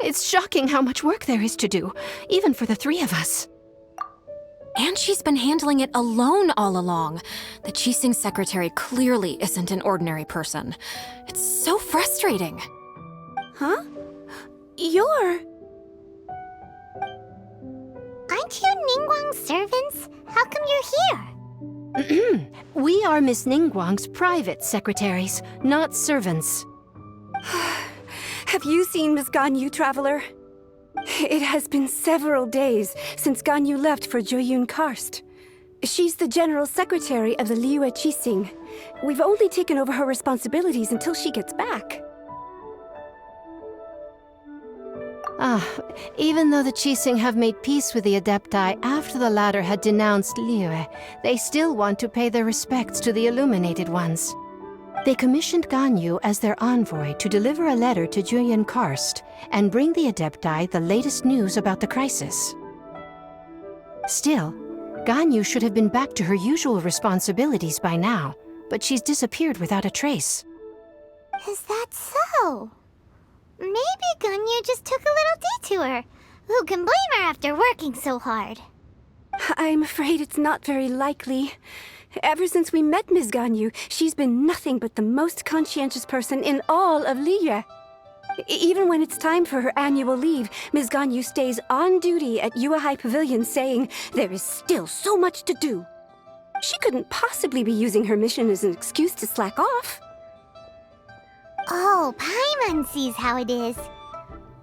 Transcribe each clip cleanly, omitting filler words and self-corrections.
It's shocking how much work there is to do, even for the three of us. And she's been handling it alone all along. The Qixing secretary clearly isn't an ordinary person. It's so frustrating. Huh? You're... Aren't you Ningguang's servants? How come you're here? We are Miss Ningguang's private secretaries, not servants. Have you seen Miss Ganyu, Traveler? It has been several days since Ganyu left for Joyun Karst. She's the general secretary of the Liyue Qixing. We've only taken over her responsibilities until she gets back. Even though the Qixing have made peace with the Adepti after the latter had denounced Liyue, they still want to pay their respects to the Illuminated Ones. They commissioned Ganyu as their envoy to deliver a letter to Joyun Karst and bring the Adepti the latest news about the crisis. Still, Ganyu should have been back to her usual responsibilities by now, but she's disappeared without a trace. Is that so? Maybe Ganyu just took a little detour. Who can blame her after working so hard? I'm afraid it's not very likely. Ever since we met Ms. Ganyu, she's been nothing but the most conscientious person in all of Liyue. Even when it's time for her annual leave, Ms. Ganyu stays on duty at Yuehai Pavilion saying there is still so much to do. She couldn't possibly be using her mission as an excuse to slack off. Oh, Paimon sees how it is.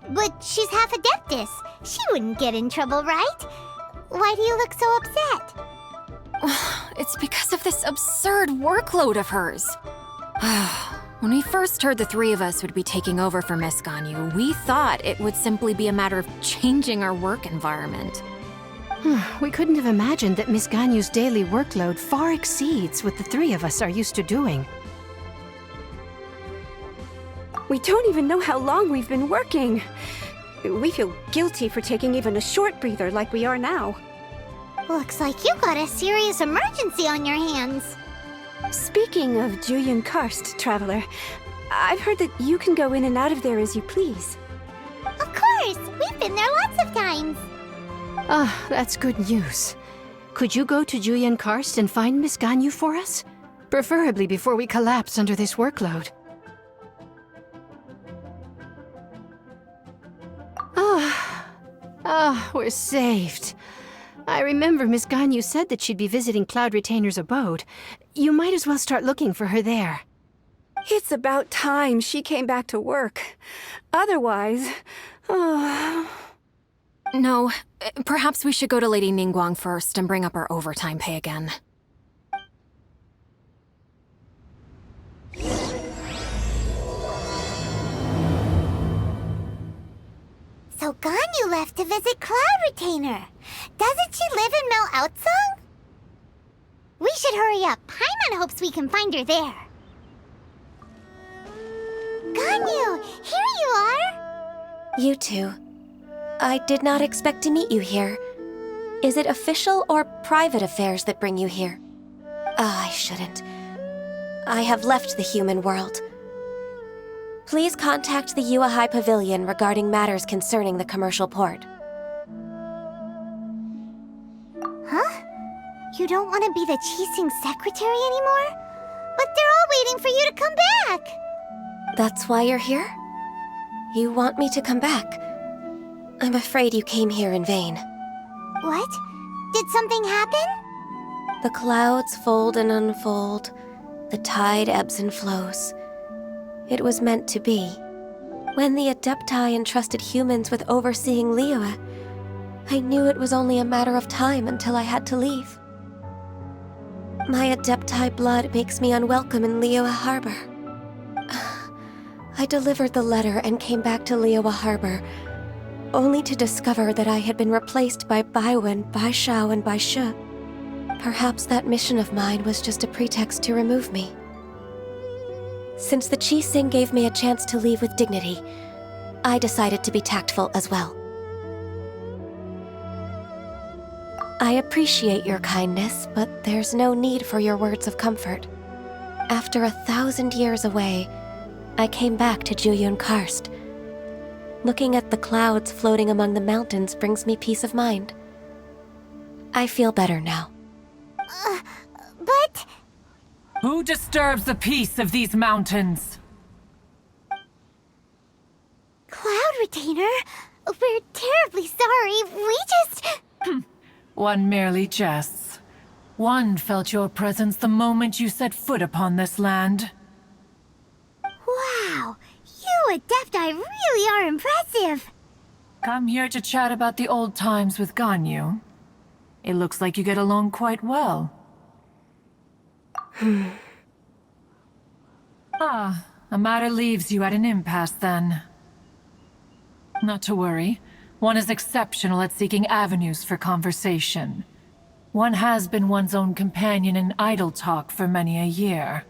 But she's half Adeptus. She wouldn't get in trouble, right? Why do you look so upset? It's because of this absurd workload of hers. When we first heard the three of us would be taking over for Miss Ganyu, we thought it would simply be a matter of changing our work environment. We couldn't have imagined that Miss Ganyu's daily workload far exceeds what the three of us are used to doing. We don't even know how long we've been working. We feel guilty for taking even a short breather like we are now. Looks like you got a serious emergency on your hands. Speaking of Joyun Karst, Traveler, I've heard that you can go in and out of there as you please. Of course! We've been there lots of times. That's good news. Could you go to Joyun Karst and find Miss Ganyu for us? Preferably before we collapse under this workload. We're saved. I remember Miss Ganyu said that she'd be visiting Cloud Retainer's abode. You might as well start looking for her there. It's about time she came back to work. Otherwise... No, perhaps we should go to Lady Ningguang first and bring up our overtime pay again. So Ganyu left to visit Cloud Retainer. Doesn't she live in Mel Outsong? We should hurry up. Paimon hopes we can find her there. Ganyu, here you are! You two. I did not expect to meet you here. Is it official or private affairs that bring you here? I shouldn't. I have left the human world. Please contact the Yuehai Pavilion regarding matters concerning the commercial port. Huh? You don't want to be the Qixing secretary anymore? But they're all waiting for you to come back! That's why you're here? You want me to come back? I'm afraid you came here in vain. What? Did something happen? The clouds fold and unfold. The tide ebbs and flows. It was meant to be. When the Adepti entrusted humans with overseeing Liyue, I knew it was only a matter of time until I had to leave. My Adepti blood makes me unwelcome in Liyue Harbor. I delivered the letter and came back to Liyue Harbor, only to discover that I had been replaced by Baiwen, Baishao, and Baishu. Perhaps that mission of mine was just a pretext to remove me. Since the Qixing gave me a chance to leave with dignity, I decided to be tactful as well. I appreciate your kindness, but there's no need for your words of comfort. After 1,000 years away, I came back to Joyun Karst. Looking at the clouds floating among the mountains brings me peace of mind. I feel better now. But... Who disturbs the peace of these mountains? Cloud Retainer? We're terribly sorry. We just... One merely jests. One felt your presence the moment you set foot upon this land. Wow, you Adepti really are impressive. Come here to chat about the old times with Ganyu. It looks like you get along quite well. A matter leaves you at an impasse then. Not to worry. One is exceptional at seeking avenues for conversation. One has been one's own companion in idle talk for many a year.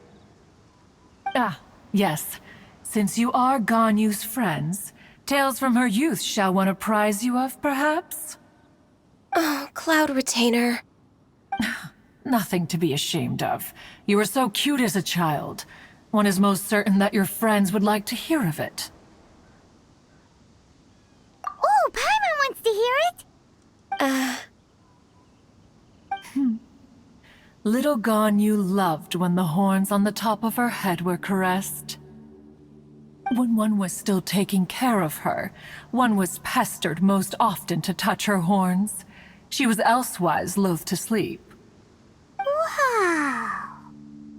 Yes. Since you are Ganyu's friends, tales from her youth shall one apprise you of, perhaps? Oh, Cloud Retainer. Nothing to be ashamed of. You were so cute as a child. One is most certain that your friends would like to hear of it. Oh, Paimon wants to hear it. Little Ganyu loved when the horns on the top of her head were caressed. When one was still taking care of her, one was pestered most often to touch her horns. She was elsewise loath to sleep. Wow.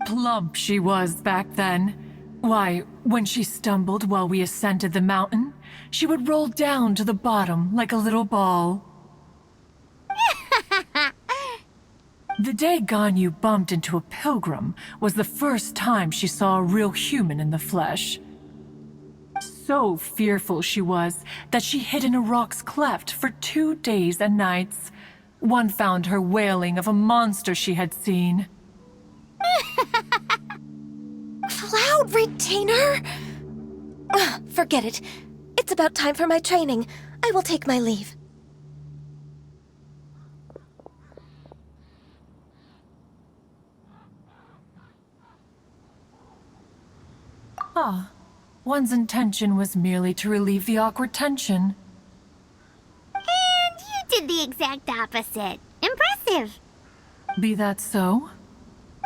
Plump she was back then. Why, when she stumbled while we ascended the mountain, she would roll down to the bottom like a little ball. The day Ganyu bumped into a pilgrim was the first time she saw a real human in the flesh. So fearful she was that she hid in a rock's cleft for 2 days and nights. One found her wailing of a monster she had seen. Cloud Retainer? Forget it. It's about time for my training. I will take my leave. One's intention was merely to relieve the awkward tension. And you did the exact opposite. Impressive. Be that so?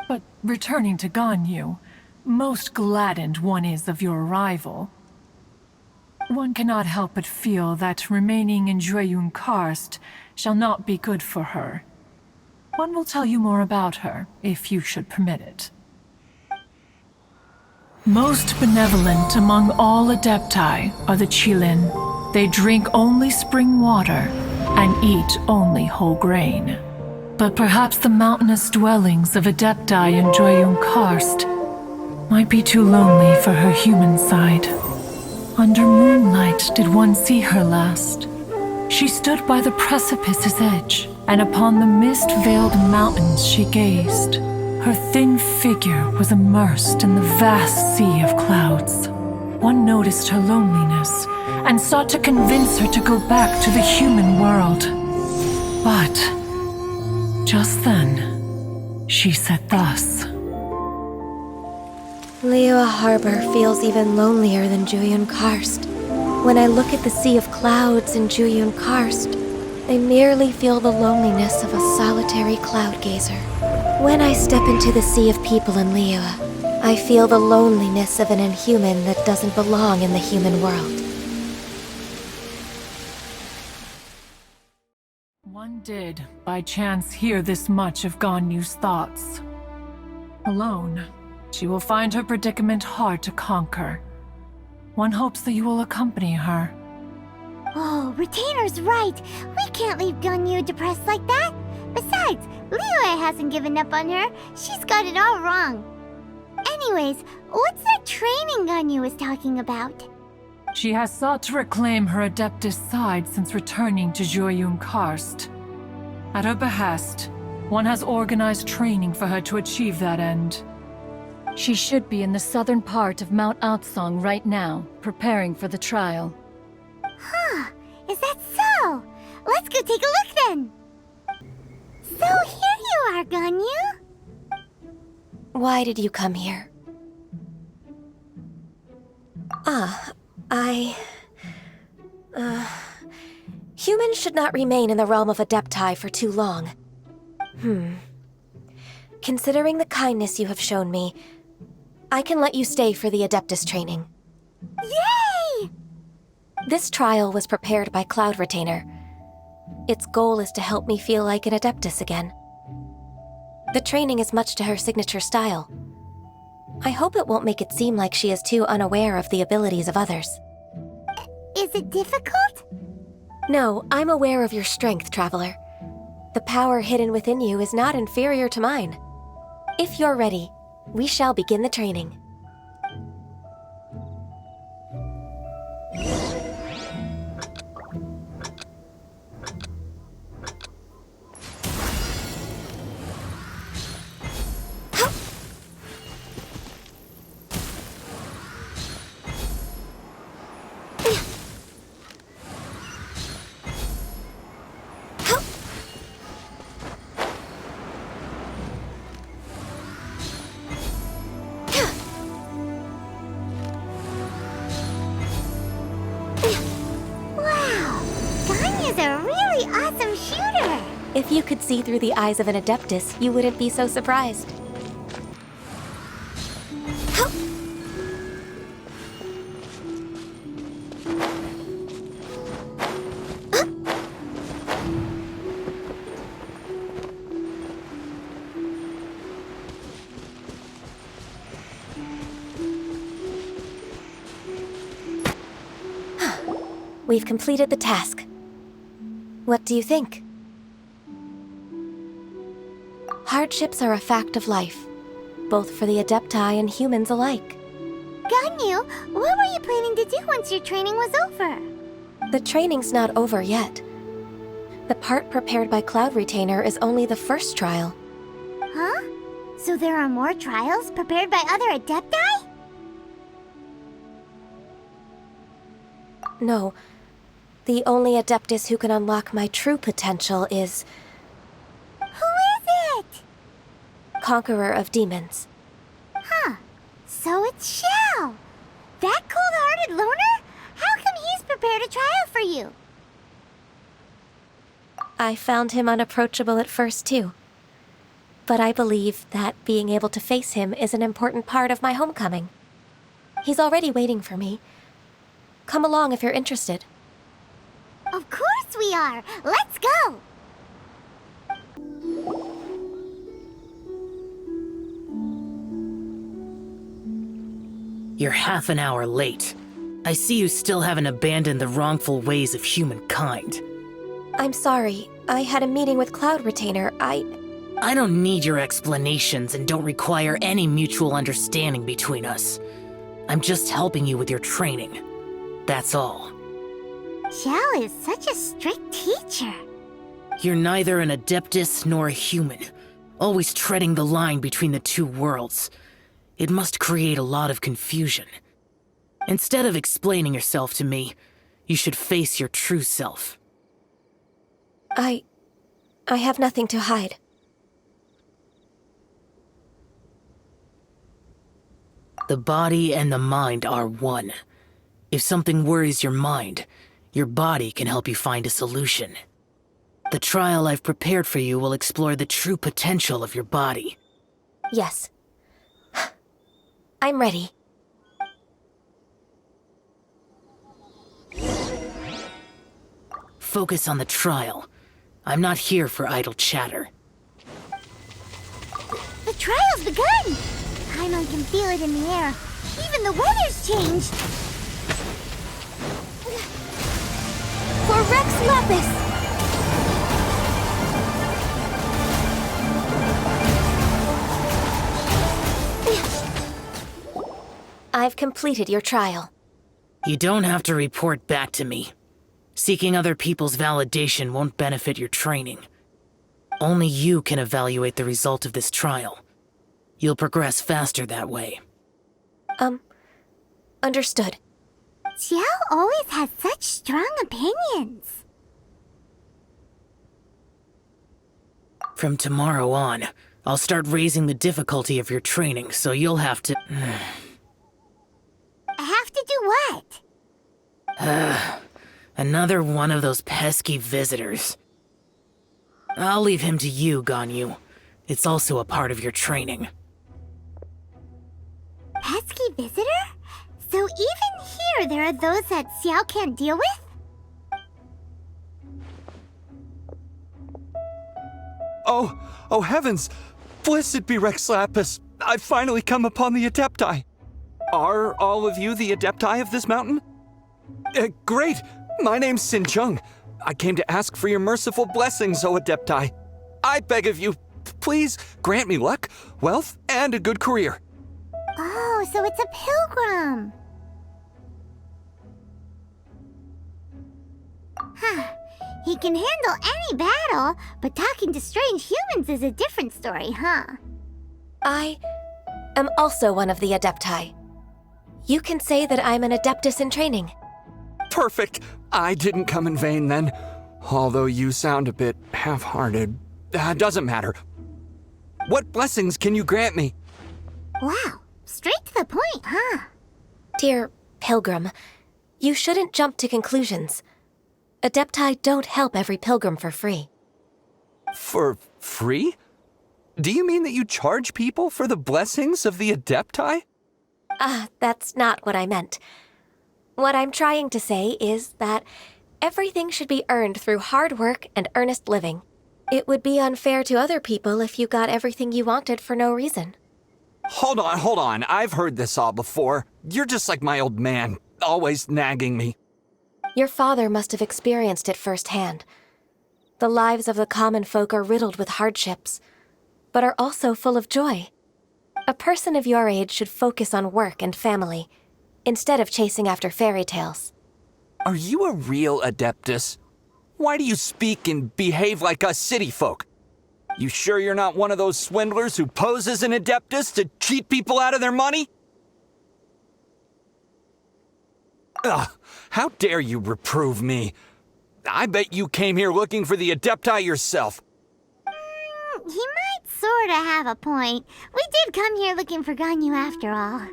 But returning to Ganyu, most gladdened one is of your arrival. One cannot help but feel that remaining in Jueyun Karst shall not be good for her. One will tell you more about her, if you should permit it. Most benevolent among all Adepti are the Qilin. They drink only spring water and eat only whole grain. But perhaps the mountainous dwellings of Adepti in Jueyun Karst might be too lonely for her human side. Under moonlight did one see her last. She stood by the precipice's edge, and upon the mist-veiled mountains she gazed. Her thin figure was immersed in the vast sea of clouds. One noticed her loneliness, and sought to convince her to go back to the human world. But just then, she said thus. Liyue Harbor feels even lonelier than Jueyun Karst. When I look at the sea of clouds in Jueyun Karst, I merely feel the loneliness of a solitary cloud gazer. When I step into the sea of people in Liyue, I feel the loneliness of an inhuman that doesn't belong in the human world. One did, by chance, hear this much of Ganyu's thoughts. Alone, she will find her predicament hard to conquer. One hopes that you will accompany her. Oh, Retainer's right. We can't leave Ganyu depressed like that. Besides, Liyue hasn't given up on her. She's got it all wrong. Anyways, what's that training Ganyu was talking about? She has sought to reclaim her Adeptus side since returning to Jueyun Karst. At her behest, one has organized training for her to achieve that end. She should be in the southern part of Mount Aotsong right now, preparing for the trial. Huh, is that so? Let's go take a look then. So here you are, Ganyu. Why did you come here? Humans should not remain in the realm of Adepti for too long. Considering the kindness you have shown me, I can let you stay for the Adeptus training. Yay! This trial was prepared by Cloud Retainer. Its goal is to help me feel like an Adeptus again. The training is much to her signature style. I hope it won't make it seem like she is too unaware of the abilities of others. Is it difficult? No, I'm aware of your strength, Traveler. The power hidden within you is not inferior to mine. If you're ready, we shall begin the training. Wow! Ganyu's a really awesome shooter! If you could see through the eyes of an Adeptus, you wouldn't be so surprised. We've completed the task. What do you think? Hardships are a fact of life, both for the Adepti and humans alike. Ganyu, what were you planning to do once your training was over? The training's not over yet. The part prepared by Cloud Retainer is only the first trial. Huh? So there are more trials prepared by other Adepti? No. The only Adeptus who can unlock my true potential is Who is it? Conqueror of Demons. Huh. So it's Xiao. That cold-hearted loner? How come he's prepared a trial for you? I found him unapproachable at first, too. But I believe that being able to face him is an important part of my homecoming. He's already waiting for me. Come along if you're interested. Of course we are! Let's go! You're half an hour late. I see you still haven't abandoned the wrongful ways of humankind. I'm sorry. I had a meeting with Cloud Retainer. I don't need your explanations and don't require any mutual understanding between us. I'm just helping you with your training. That's all. Xiao is such a strict teacher. You're neither an Adeptus nor a human, always treading the line between the two worlds. It must create a lot of confusion. Instead of explaining yourself to me, you should face your true self. I have nothing to hide. The body and the mind are one. If something worries your mind, your body can help you find a solution. The trial I've prepared for you will explore the true potential of your body. Yes. I'm ready. Focus on the trial. I'm not here for idle chatter. The trial's begun! Paimon can feel it in the air. Even the weather's changed! For Rex Lapis! I've completed your trial. You don't have to report back to me. Seeking other people's validation won't benefit your training. Only you can evaluate the result of this trial. You'll progress faster that way. Understood. Xiao always has such strong opinions. From tomorrow on, I'll start raising the difficulty of your training, so you'll have to... Have to do what? Another one of those pesky visitors. I'll leave him to you, Ganyu. It's also a part of your training. Pesky visitor? So even here there are those that Xiao can't deal with? Oh heavens! Blessed be Rex Lapis! I've finally come upon the Adepti! Are all of you the Adepti of this mountain? Great! My name's Sin Chung. I came to ask for your merciful blessings, O Adepti. I beg of you, please grant me luck, wealth, and a good career. Oh, so it's a pilgrim. Huh. He can handle any battle, but talking to strange humans is a different story, huh? I am also one of the Adepti. You can say that I'm an Adeptus in training. Perfect! I didn't come in vain then. Although you sound a bit half-hearted. Doesn't matter. What blessings can you grant me? Wow, straight to the point, huh? Dear Pilgrim, you shouldn't jump to conclusions. Adepti don't help every pilgrim for free. For free? Do you mean that you charge people for the blessings of the Adepti? That's not what I meant. What I'm trying to say is that everything should be earned through hard work and earnest living. It would be unfair to other people if you got everything you wanted for no reason. Hold on. I've heard this all before. You're just like my old man, always nagging me. Your father must have experienced it firsthand. The lives of the common folk are riddled with hardships, but are also full of joy. A person of your age should focus on work and family, instead of chasing after fairy tales. Are you a real Adeptus? Why do you speak and behave like us city folk? You sure you're not one of those swindlers who pose as an Adeptus to cheat people out of their money? Ugh, how dare you reprove me? I bet you came here looking for the Adepti yourself. He might sorta have a point. We did come here looking for Ganyu after all.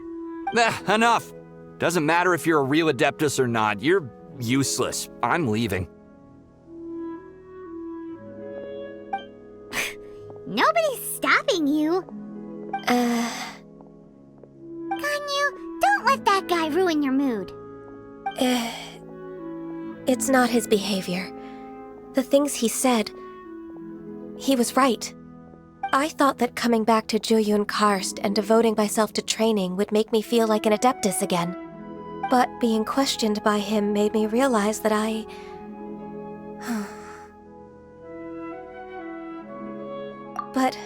Enough. Doesn't matter if you're a real Adeptus or not. You're useless. I'm leaving. Nobody's stopping you. Ganyu, don't let that guy ruin your mood. It's not his behavior. The things he said, he was right. I thought that coming back to Jueyun Karst and devoting myself to training would make me feel like an Adeptus again. But being questioned by him made me realize that But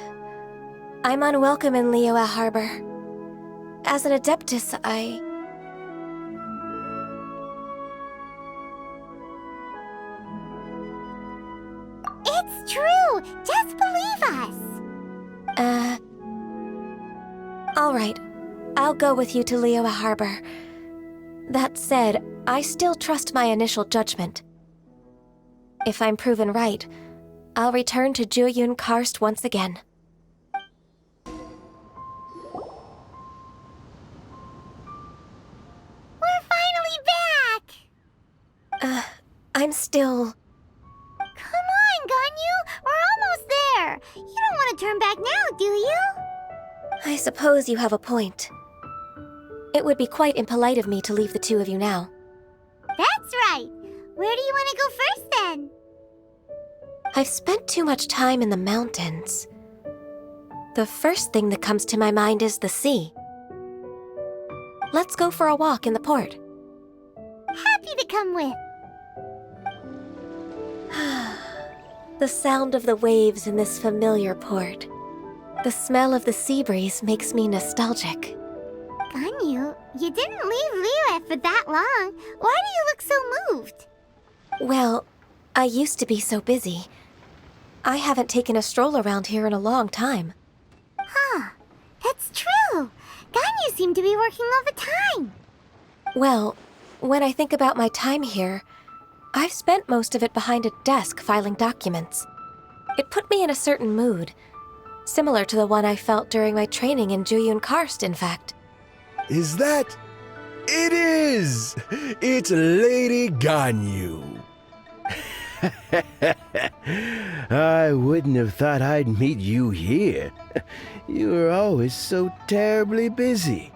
I'm unwelcome in Liyue Harbor. As an Adeptus, It's true! Just believe us! All right. I'll go with you to Liyue Harbor. That said, I still trust my initial judgment. If I'm proven right, I'll return to Jueyun Karst once again. We're finally back! I'm still... Come on, Ganyu! We're almost there! You don't want to turn back now, do you? I suppose you have a point. It would be quite impolite of me to leave the two of you now. That's right! Where do you want to go first, then? I've spent too much time in the mountains. The first thing that comes to my mind is the sea. Let's go for a walk in the port. Happy to come with. The sound of the waves in this familiar port. The smell of the sea breeze makes me nostalgic. Ganyu, you didn't leave Liyue for that long. Why do you look so moved? Well, I used to be so busy. I haven't taken a stroll around here in a long time. Huh. It's true. Ganyu seemed to be working all the time. Well, when I think about my time here, I've spent most of it behind a desk filing documents. It put me in a certain mood, similar to the one I felt during my training in Jueyun Karst, in fact. Is that... It is! It's Lady Ganyu. I wouldn't have thought I'd meet you here. You were always so terribly busy.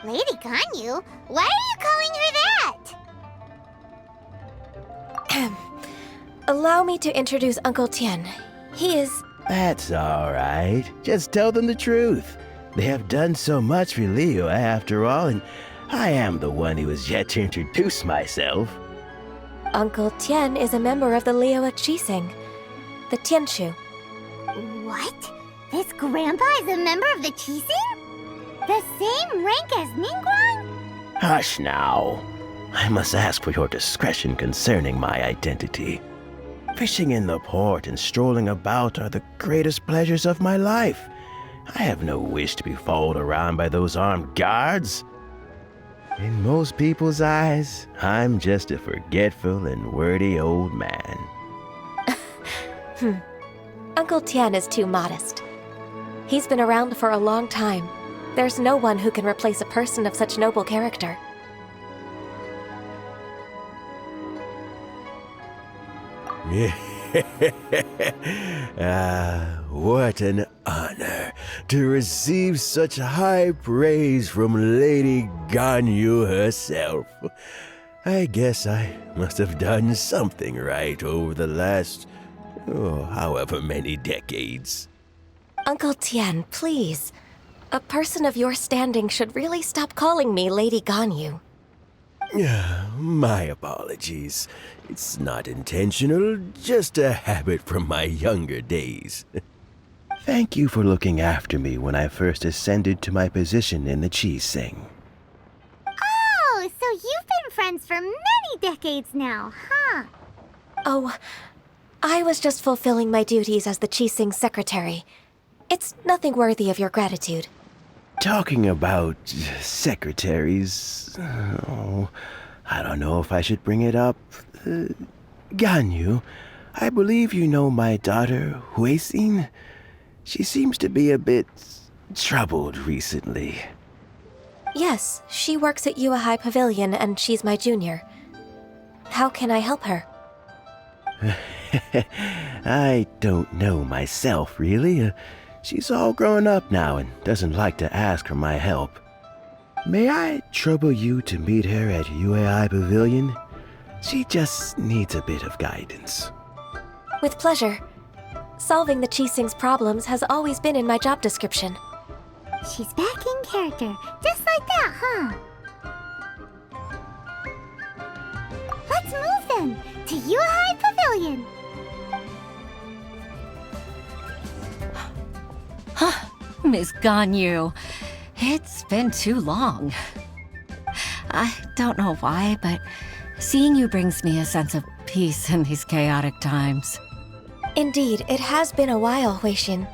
Lady Ganyu? Why are you calling her that? Allow me to introduce Uncle Tian. He is... That's all right. Just tell them the truth. They have done so much for Liyue after all, and I am the one who has yet to introduce myself. Uncle Tian is a member of the Liyue Qixing, the Tianshu. What? This grandpa is a member of the Qixing? The same rank as Ningguang? Hush now. I must ask for your discretion concerning my identity. Fishing in the port and strolling about are the greatest pleasures of my life. I have no wish to be followed around by those armed guards. In most people's eyes, I'm just a forgetful and wordy old man. Uncle Tian is too modest. He's been around for a long time. There's no one who can replace a person of such noble character. What an honor to receive such high praise from Lady Ganyu herself. I guess I must have done something right over the last, however many decades. Uncle Tian, please. A person of your standing should really stop calling me Lady Ganyu. My apologies. It's not intentional, just a habit from my younger days. Thank you for looking after me when I first ascended to my position in the Qixing. Oh, so you've been friends for many decades now, huh? Oh, I was just fulfilling my duties as the Qixing secretary. It's nothing worthy of your gratitude. Talking about secretaries, I don't know if I should bring it up. Ganyu, I believe you know my daughter, Huixin. She seems to be a bit troubled recently. Yes, she works at Yua High Pavilion and she's my junior. How can I help her? I don't know myself, really. She's all grown up now and doesn't like to ask for my help. May I trouble you to meet her at UAI Pavilion? She just needs a bit of guidance. With pleasure. Solving the Qixing's problems has always been in my job description. She's back in character, just like that, huh? Let's move then, to Yuhai Pavilion! Miss Ganyu, it's been too long. I don't know why, but seeing you brings me a sense of peace in these chaotic times. Indeed, it has been a while, Huixin.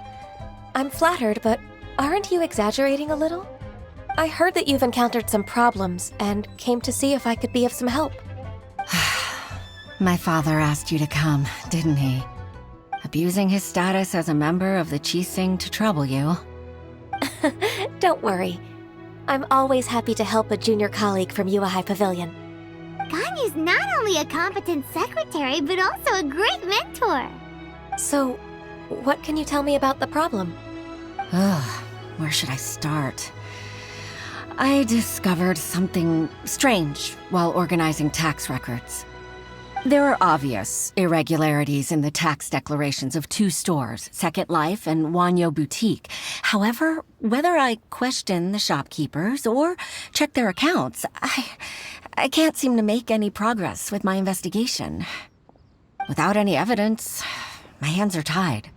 I'm flattered, but aren't you exaggerating a little? I heard that you've encountered some problems and came to see if I could be of some help. My father asked you to come, didn't he? Abusing his status as a member of the Qixing to trouble you. Don't worry. I'm always happy to help a junior colleague from Yua High Pavilion. Ganyu's not only a competent secretary, but also a great mentor. So, what can you tell me about the problem? Where should I start? I discovered something strange while organizing tax records. There are obvious irregularities in the tax declarations of two stores, Second Life and Wanyo Boutique. However, whether I question the shopkeepers or check their accounts, I can't seem to make any progress with my investigation. Without any evidence, my hands are tied.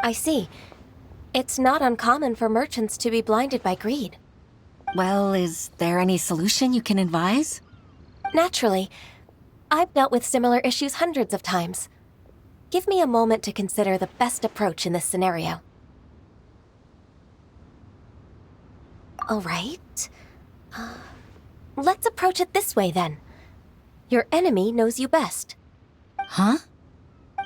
I see. It's not uncommon for merchants to be blinded by greed. Well, is there any solution you can advise? Naturally. I've dealt with similar issues hundreds of times. Give me a moment to consider the best approach in this scenario. All right. Let's approach it this way, then. Your enemy knows you best. Huh?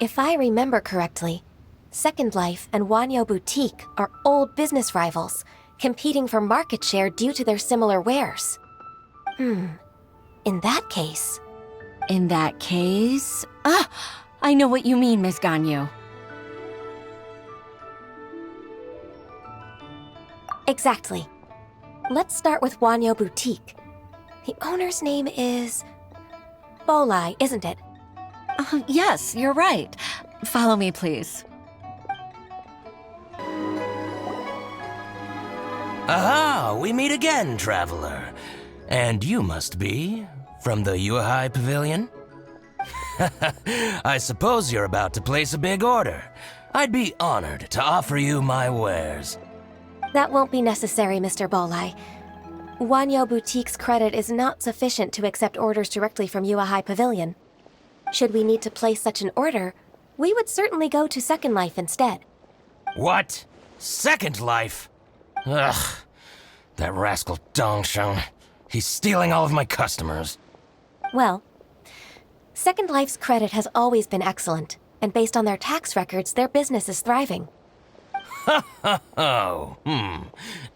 If I remember correctly, Second Life and Wanyo Boutique are old business rivals, competing for market share due to their similar wares. In that case... In that case, Ah, I know what you mean, Miss Ganyu. Exactly. Let's start with Wanyo Boutique. The owner's name is... Bolai, isn't it? Yes, you're right. Follow me, please. Aha! We meet again, traveler. And you must be from the Yuhai Pavilion? I suppose you're about to place a big order. I'd be honored to offer you my wares. That won't be necessary, Mr. Bolai. Wanyo Boutique's credit is not sufficient to accept orders directly from Yuhai Pavilion. Should we need to place such an order, we would certainly go to Second Life instead. What? Second Life? Ugh. That rascal Dongsheng. He's stealing all of my customers. Well, Second Life's credit has always been excellent, and based on their tax records, their business is thriving.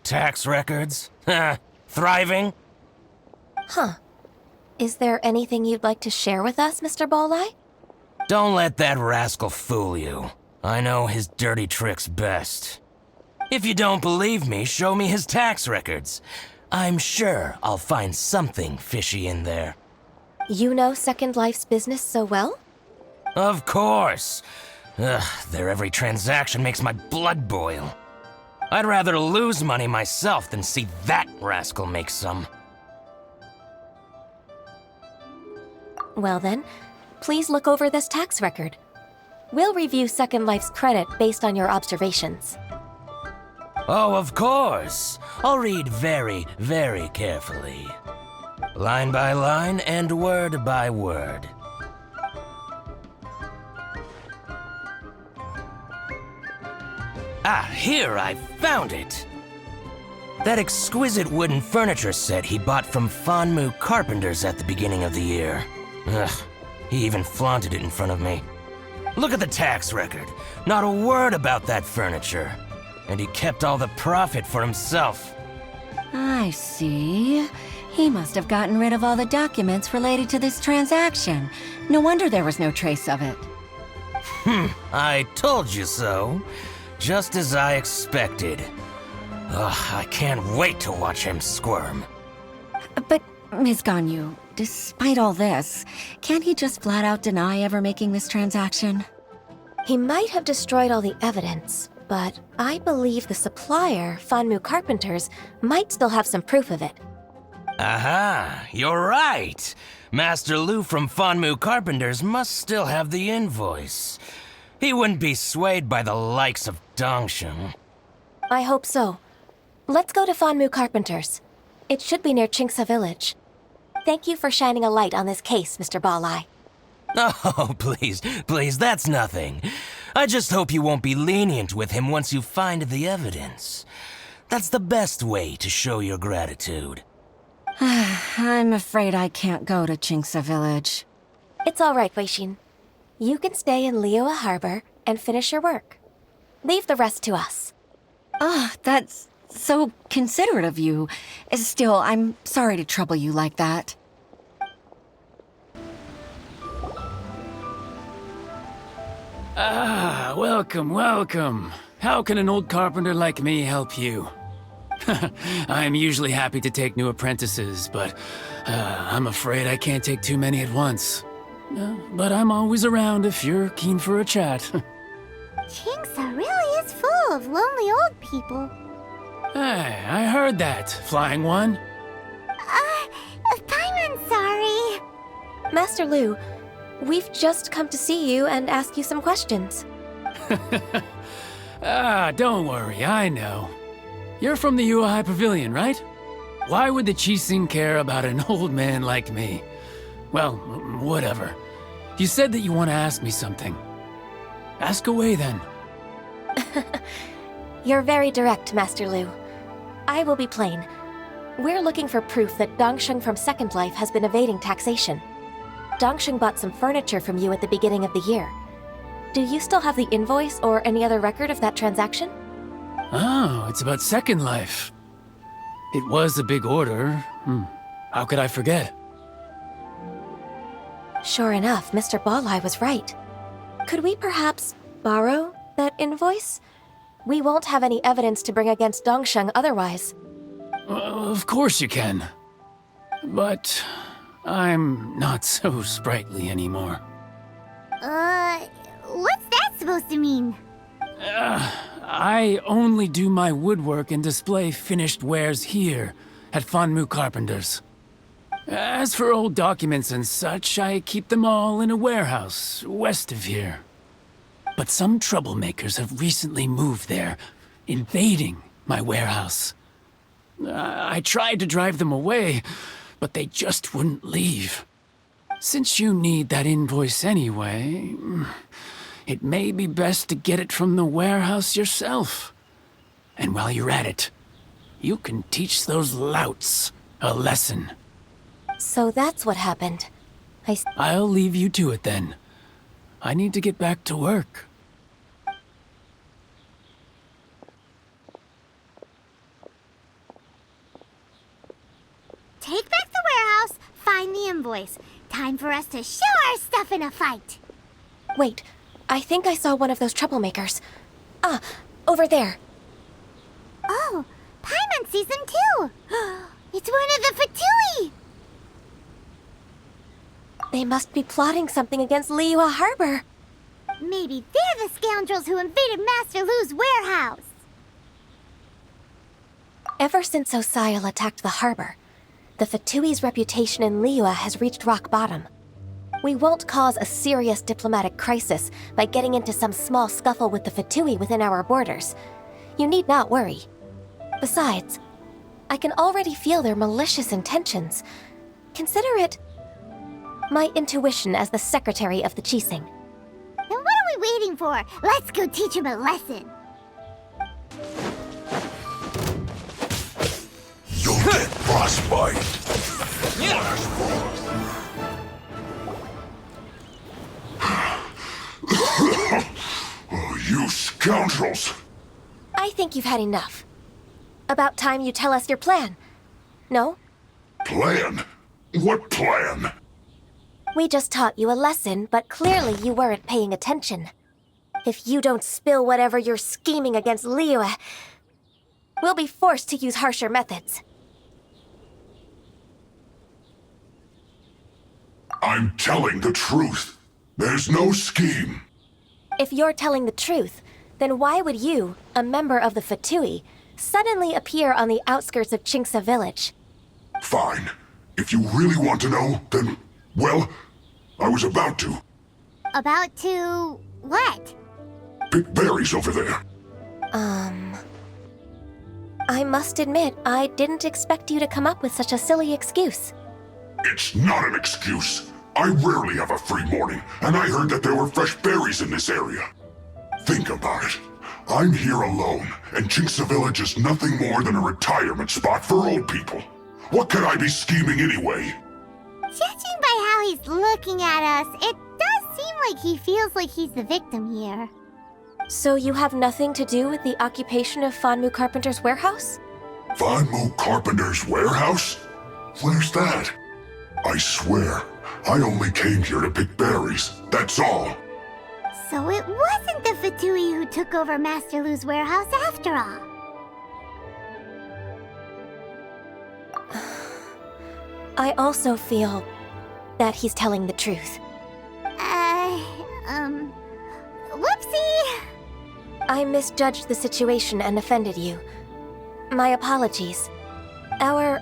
Tax records? Thriving? Huh. Is there anything you'd like to share with us, Mr. Bolai? Don't let that rascal fool you. I know his dirty tricks best. If you don't believe me, show me his tax records. I'm sure I'll find something fishy in there. You know Second Life's business so well? Of course. Ugh, their every transaction makes my blood boil. I'd rather lose money myself than see that rascal make some. Well then, please look over this tax record. We'll review Second Life's credit based on your observations. Oh, of course. I'll read very, very carefully. Line by line and word by word. Ah, here, I found it! That exquisite wooden furniture set he bought from Fanmu Carpenters at the beginning of the year. Ugh, he even flaunted it in front of me. Look at the tax record. Not a word about that furniture. And he kept all the profit for himself. I see. He must have gotten rid of all the documents related to this transaction. No wonder there was no trace of it. I told you so. Just as I expected. Ugh, I can't wait to watch him squirm. But, Ms. Ganyu, despite all this, can't he just flat out deny ever making this transaction? He might have destroyed all the evidence, but I believe the supplier, Fanmu Carpenters, might still have some proof of it. Aha, you're right. Master Lu from Fanmu Carpenters must still have the invoice. He wouldn't be swayed by the likes of Dongsheng. I hope so. Let's go to Fanmu Carpenters. It should be near Chingsa Village. Thank you for shining a light on this case, Mr. Bolai. Oh, please, that's nothing. I just hope you won't be lenient with him once you find the evidence. That's the best way to show your gratitude. I'm afraid I can't go to Chingsa Village. It's all right, Weishin. You can stay in Liyue Harbor and finish your work. Leave the rest to us. That's so considerate of you. Still, I'm sorry to trouble you like that. Welcome, welcome. How can an old carpenter like me help you? I'm usually happy to take new apprentices, but I'm afraid I can't take too many at once. But I'm always around if you're keen for a chat. Chingsa really is full of lonely old people. Hey, I heard that, Flying One. Paimon's sorry. Master Lu, we've just come to see you and ask you some questions. Don't worry, I know. You're from the Yuhai Pavilion, right? Why would the Qixing care about an old man like me? Well, whatever. You said that you want to ask me something. Ask away, then. You're very direct, Master Lu. I will be plain. We're looking for proof that Dongsheng from Second Life has been evading taxation. Dongsheng bought some furniture from you at the beginning of the year. Do you still have the invoice or any other record of that transaction? Oh, it's about Second Life. It was a big order. How could I forget? Sure enough, Mr. Balleye was right. Could we perhaps borrow that invoice? We won't have any evidence to bring against Dongsheng otherwise. Of course you can. But I'm not so sprightly anymore. What's that supposed to mean? I only do my woodwork and display finished wares here at Fanmu Carpenter's. As for old documents and such, I keep them all in a warehouse west of here. But some troublemakers have recently moved there, invading my warehouse. I tried to drive them away, but they just wouldn't leave. Since you need that invoice anyway, it may be best to get it from the warehouse yourself. And while you're at it, you can teach those louts a lesson. So that's what happened. I'll leave you to it then. I need to get back to work. Take back the warehouse, find the invoice. Time for us to show our stuff in a fight. Wait, I think I saw one of those troublemakers. Ah, over there. Oh, Paimon sees them too. It's one of the Fatui. They must be plotting something against Liyue Harbor. Maybe they're the scoundrels who invaded Master Lu's warehouse. Ever since Osial attacked the harbor, the Fatui's reputation in Liyue has reached rock bottom. We won't cause a serious diplomatic crisis by getting into some small scuffle with the Fatui within our borders. You need not worry. Besides, I can already feel their malicious intentions. Consider it my intuition as the secretary of the Qixing. Then what are we waiting for? Let's go teach him a lesson. You'll get frostbite. Oh, you scoundrels! I think you've had enough. About time you tell us your plan. No? Plan? What plan? We just taught you a lesson, but clearly you weren't paying attention. If you don't spill whatever you're scheming against Liyue, we'll be forced to use harsher methods. I'm telling the truth. There's no scheme. If you're telling the truth, then why would you, a member of the Fatui, suddenly appear on the outskirts of Qingce village? Fine. If you really want to know, then, well, I was about to. About to... what? Pick berries over there. I must admit, I didn't expect you to come up with such a silly excuse. It's not an excuse. I rarely have a free morning, and I heard that there were fresh berries in this area. Think about it. I'm here alone, and Qingce Village is nothing more than a retirement spot for old people. What could I be scheming anyway? Judging by how he's looking at us, it does seem like he feels like he's the victim here. So you have nothing to do with the occupation of Fanmu Carpenter's warehouse? Fanmu Carpenter's warehouse? Where's that? I swear, I only came here to pick berries, that's all. So it wasn't the Fatui who took over Master Lu's warehouse after all. I also feel that he's telling the truth. Whoopsie! I misjudged the situation and offended you. My apologies. Our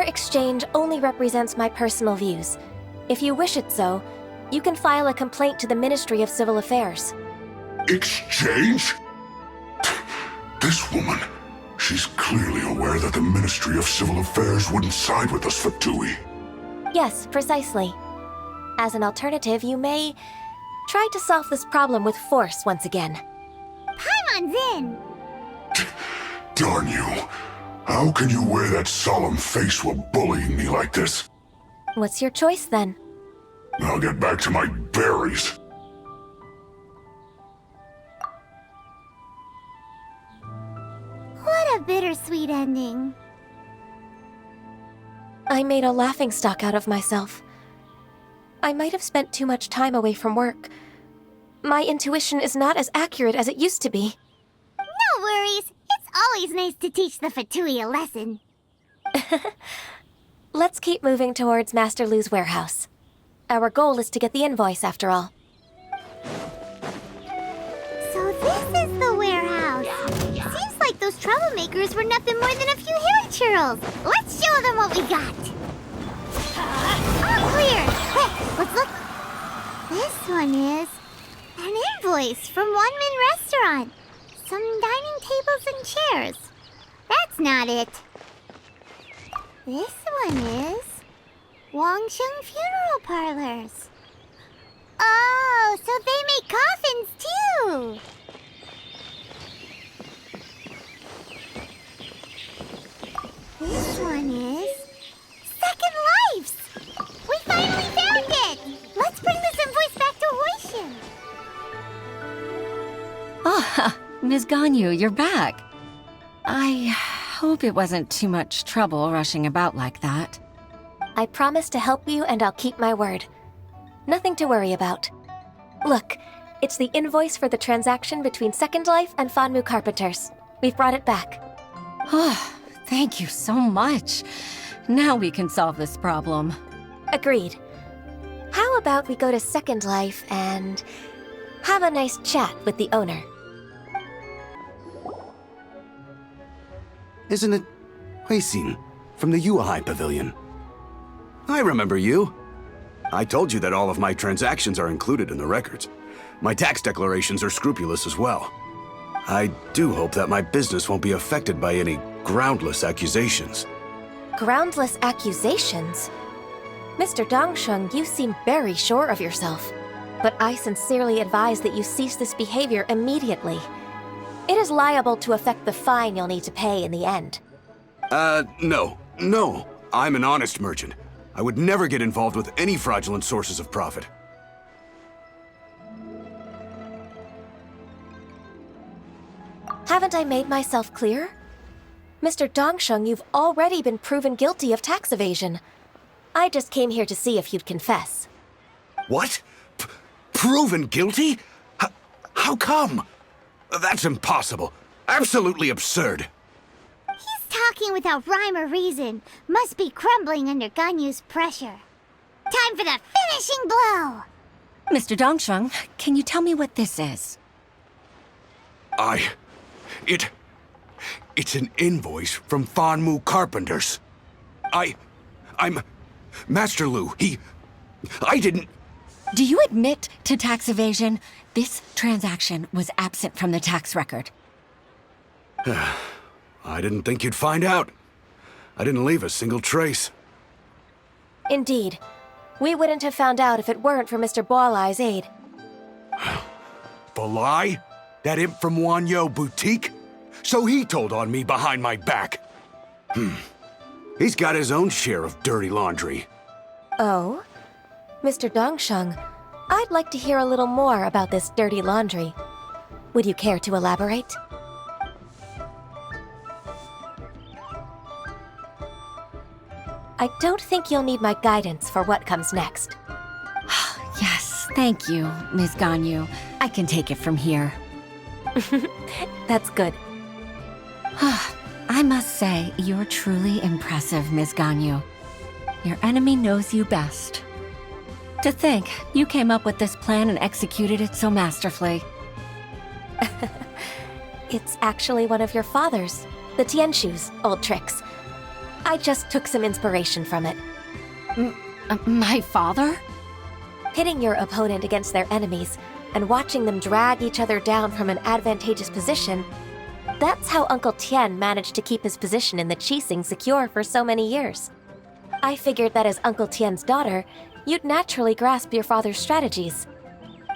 exchange only represents my personal views. If you wish it so, you can file a complaint to the Ministry of Civil Affairs. Exchange? This woman, she's clearly aware that the Ministry of Civil Affairs wouldn't side with us, Fatui. Yes, precisely. As an alternative, you may try to solve this problem with force once again. Paimon's in! Darn you. How can you wear that solemn face while bullying me like this? What's your choice, then? I'll get back to my berries. What a bittersweet ending. I made a laughingstock out of myself. I might have spent too much time away from work. My intuition is not as accurate as it used to be. No worries. It's always nice to teach the Fatui a lesson. Let's keep moving towards Master Lu's warehouse. Our goal is to get the invoice, after all. So this is the warehouse. Seems like those troublemakers were nothing more than a few hairy churls. Let's show them what we got. All clear. Quick, let's look. This one is an invoice from Wanmin Restaurant. Some dining tables and chairs. That's not it. This one is Wangsheng Funeral Parlors. Oh, so they make coffins too! This one is Second Lives! We finally found it! Let's bring this invoice back to Hoishin. Ah, Ms. Ganyu, you're back. I hope it wasn't too much trouble rushing about like that. I promise to help you, and I'll keep my word. Nothing to worry about. Look, it's the invoice for the transaction between Second Life and Fanmu Carpenters. We've brought it back. Oh, thank you so much. Now we can solve this problem. Agreed. How about we go to Second Life and have a nice chat with the owner? Isn't it Huixin from the Yuehai Pavilion? I remember you. I told you that all of my transactions are included in the records. My tax declarations are scrupulous as well. I do hope that my business won't be affected by any groundless accusations. Groundless accusations? Mr. Dongsheng, you seem very sure of yourself. But I sincerely advise that you cease this behavior immediately. It is liable to affect the fine you'll need to pay in the end. No. I'm an honest merchant. I would never get involved with any fraudulent sources of profit. Haven't I made myself clear? Mr. Dongsheng, you've already been proven guilty of tax evasion. I just came here to see if you'd confess. What? Proven guilty? How come? That's impossible. Absolutely absurd. He's talking without rhyme or reason. Must be crumbling under Ganyu's pressure. Time for the finishing blow! Mr. Dongsheng, can you tell me what this is? It's an invoice from Fanmu Carpenters. I'm Master Lu. I didn't... Do you admit to tax evasion? This transaction was absent from the tax record. I didn't think you'd find out. I didn't leave a single trace. Indeed. We wouldn't have found out if it weren't for Mr. Boalai's aid. Balai? That imp from Wanyo Boutique? So he told on me behind my back. He's got his own share of dirty laundry. Oh? Mr. Dongsheng, I'd like to hear a little more about this dirty laundry. Would you care to elaborate? I don't think you'll need my guidance for what comes next. Yes, thank you, Ms. Ganyu. I can take it from here. That's good. I must say, you're truly impressive, Ms. Ganyu. Your enemy knows you best. To think, you came up with this plan and executed it so masterfully. It's actually one of your father's, the Tianshu's, old tricks. I just took some inspiration from it. My father? Pitting your opponent against their enemies and watching them drag each other down from an advantageous position, that's how Uncle Tian managed to keep his position in the Qixing secure for so many years. I figured that as Uncle Tian's daughter, you'd naturally grasp your father's strategies.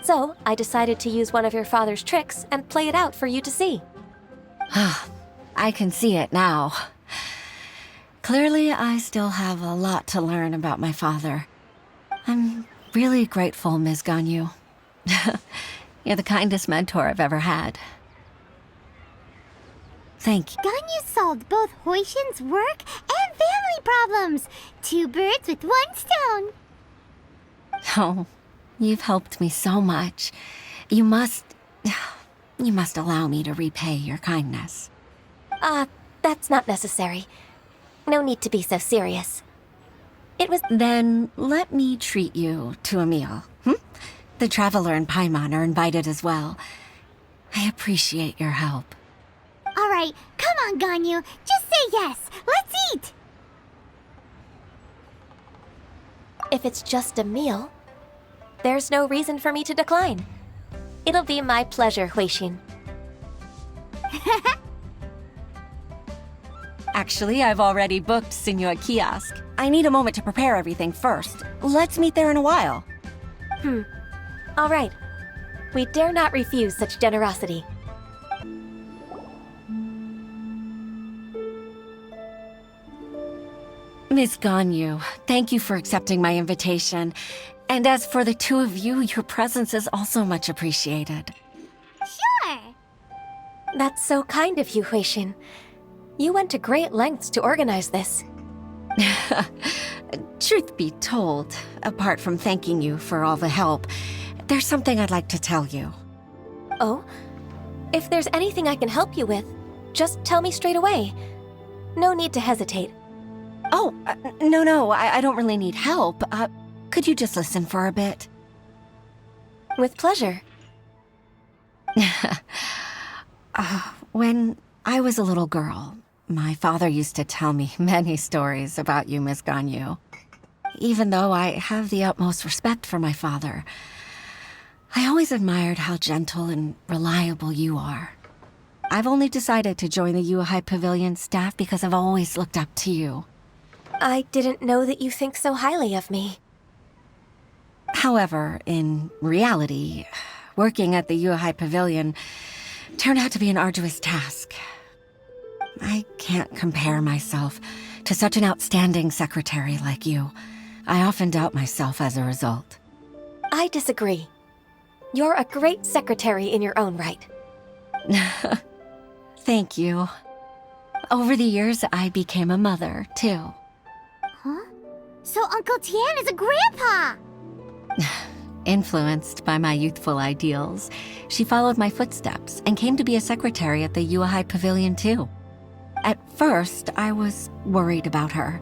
So, I decided to use one of your father's tricks and play it out for you to see. I can see it now. Clearly, I still have a lot to learn about my father. I'm really grateful, Ms. Ganyu. You're the kindest mentor I've ever had. Thank you. Ganyu solved both Hoishin's work and family problems. 2 birds with 1 stone. Oh, you've helped me so much. You must allow me to repay your kindness. That's not necessary. No need to be so serious. Then let me treat you to a meal. The Traveler and Paimon are invited as well. I appreciate your help. All right, come on, Ganyu. Just say yes. Let's eat. If it's just a meal, there's no reason for me to decline. It'll be my pleasure, Huixin. Actually, I've already booked Senor Kiosk. I need a moment to prepare everything first. Let's meet there in a while. All right. We dare not refuse such generosity. Miss Ganyu, thank you for accepting my invitation. And as for the two of you, your presence is also much appreciated. Sure. That's so kind of you, Huixin. You went to great lengths to organize this. Truth be told, apart from thanking you for all the help, there's something I'd like to tell you. Oh? If there's anything I can help you with, just tell me straight away. No need to hesitate. Oh, no, I don't really need help. Could you just listen for a bit? With pleasure. When I was a little girl, my father used to tell me many stories about you, Miss Ganyu. Even though I have the utmost respect for my father, I always admired how gentle and reliable you are. I've only decided to join the Yuhai Pavilion staff because I've always looked up to you. I didn't know that you think so highly of me. However, in reality, working at the Yuhai Pavilion turned out to be an arduous task. I can't compare myself to such an outstanding secretary like you. I often doubt myself as a result. I disagree. You're a great secretary in your own right. Thank you. Over the years, I became a mother, too. Huh? So Uncle Tian is a grandpa! Influenced by my youthful ideals, she followed my footsteps and came to be a secretary at the Yuhai Pavilion, too. At first, I was worried about her.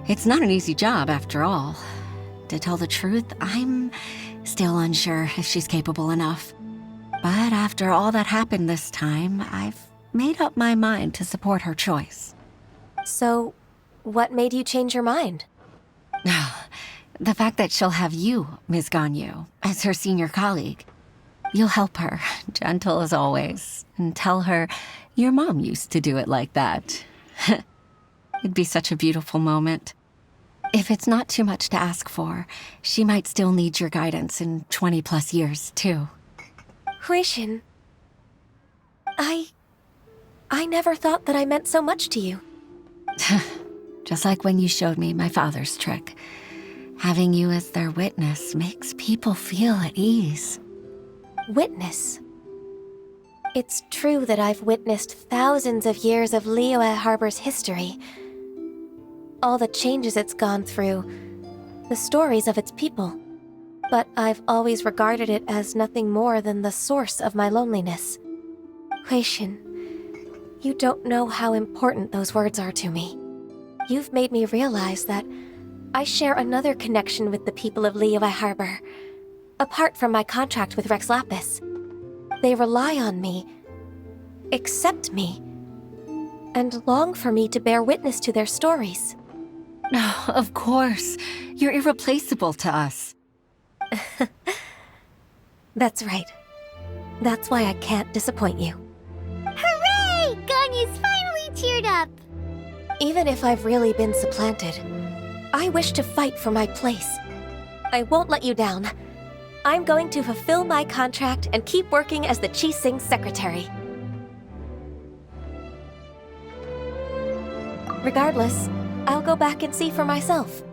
It's not an easy job, after all. To tell the truth, I'm still unsure if she's capable enough. But after all that happened this time, I've made up my mind to support her choice. So, what made you change your mind? The fact that she'll have you, Ms. Ganyu, as her senior colleague. You'll help her, gentle as always, and tell her your mom used to do it like that. It'd be such a beautiful moment. If it's not too much to ask for, she might still need your guidance in 20+ years, too. Huixin, I never thought that I meant so much to you. Just like when you showed me my father's trick. Having you as their witness makes people feel at ease. Witness? It's true that I've witnessed thousands of years of Liyue Harbor's history. All the changes it's gone through, the stories of its people. But I've always regarded it as nothing more than the source of my loneliness. Huixin, you don't know how important those words are to me. You've made me realize that I share another connection with the people of Liyue Harbor, apart from my contract with Rex Lapis. They rely on me, accept me, and long for me to bear witness to their stories. Oh, of course. You're irreplaceable to us. That's right. That's why I can't disappoint you. Hooray! Ganyu's finally cheered up! Even if I've really been supplanted, I wish to fight for my place. I won't let you down. I'm going to fulfill my contract and keep working as the Qixing secretary. Regardless, I'll go back and see for myself.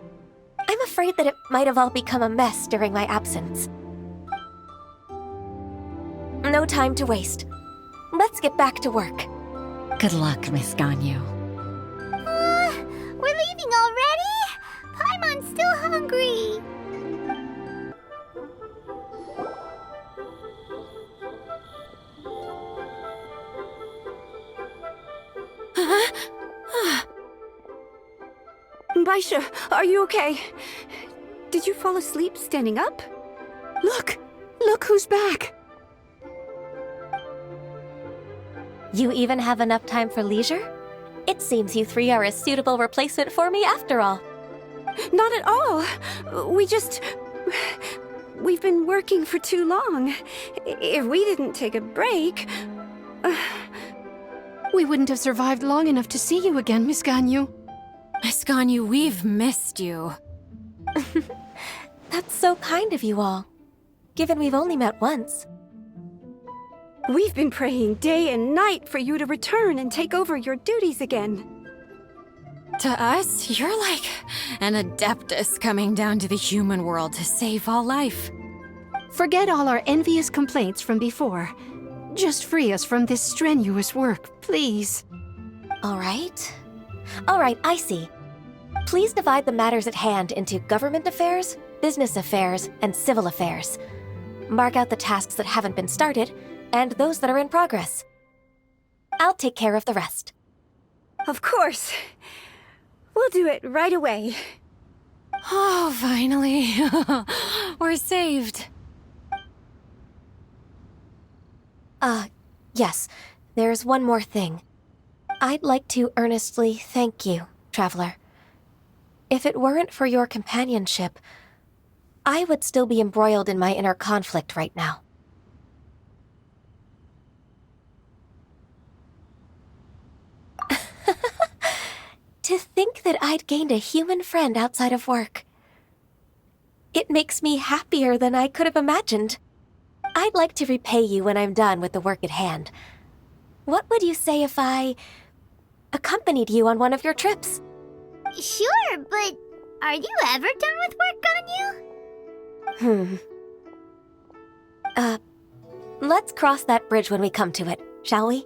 I'm afraid that it might have all become a mess during my absence. No time to waste. Let's get back to work. Good luck, Miss Ganyu. We're leaving already? Paimon's still hungry. Baisha, are you okay? Did you fall asleep standing up? Look! Look who's back! You even have enough time for leisure? It seems you three are a suitable replacement for me after all. Not at all. We've been working for too long. If we didn't take a break... We wouldn't have survived long enough to see you again, Miss Ganyu. Miss Ganyu, we've missed you. That's so kind of you all, given we've only met once. We've been praying day and night for you to return and take over your duties again. To us, you're like an adeptus coming down to the human world to save all life. Forget all our envious complaints from before. Just free us from this strenuous work, please. All right, I see. Please divide the matters at hand into government affairs, business affairs, and civil affairs. Mark out the tasks that haven't been started, and those that are in progress. I'll take care of the rest. Of course. We'll do it right away. Oh, finally. We're saved. Yes, there's one more thing. I'd like to earnestly thank you, Traveler. If it weren't for your companionship, I would still be embroiled in my inner conflict right now. To think that I'd gained a human friend outside of work. It makes me happier than I could have imagined. I'd like to repay you when I'm done with the work at hand. What would you say if I accompanied you on one of your trips? Sure, but are you ever done with work, Ganyu? Let's cross that bridge when we come to it, shall we?